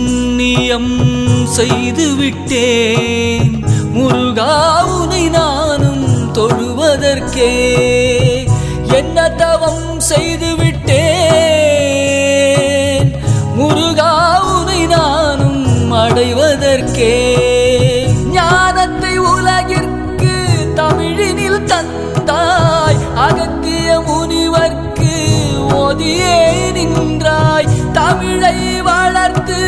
புண்ணியம் செய்து விட்டேன் முருகா உனை நானும் தொழுவதற்கே என்ன தவம் செய்து விட்டேன் முருகா உனை நானும் அடைவதற்கே ஞானத்தை உலகிற்கு தமிழினில் தந்தாய் அகத்திய முனிவர்க்கு ஓதியே நின்றாய் தமிழை வளர்த்து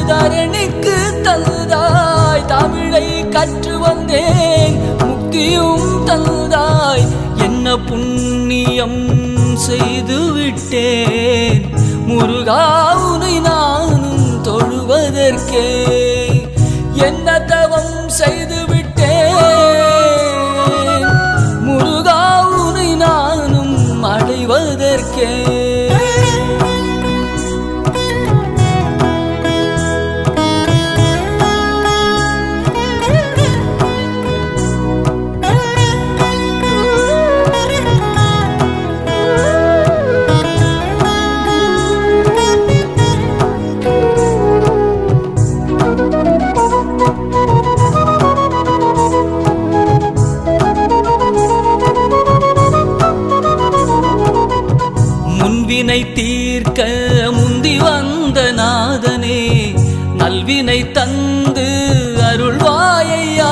தரணிக்கு தந்தாய் தமிழை கற்று வந்தேன் முக்தியும் தந்தாய் என்ன புண்ணியம் செய்து விட்டேன் முருகா உனை நானும் தொழுவதற்கே என்ன தவம் செய்து விட்டேன் முருகா உனை நானும் அடைவதற்கே முன்வினை தீர்க்க முந்தி வந்த நாதனே நல்வினை தந்து அருள்வாயையா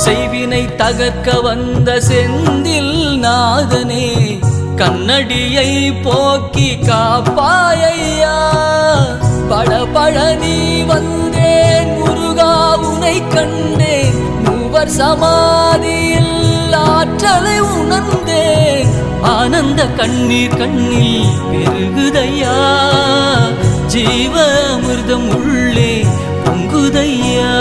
செய்வினை தகர்க்க வந்த செந்தில் நாதனே கண்ணடியை போக்கி காப்பாயையா பழபழனி வந்தேன் முருகா உனை கண்டேன் மூவர் சமாதியில் ஆற்றலை உணர்ந்தேன் ஆனந்த கண்ணீர் கண்ணில் பெருகுதையா ஜீவ அமிர்தம் உள்ளே பொங்குதையா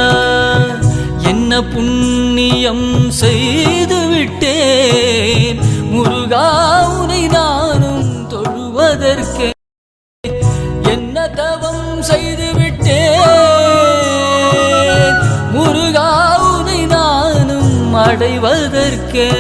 என்ன புண்ணியம் செய்து விட்டேன் முருகா உனை நானும் தொழுவதற்கே என்ன தவம் செய்து விட்டேன் முருகா உனை நானும் அடைவதற்கே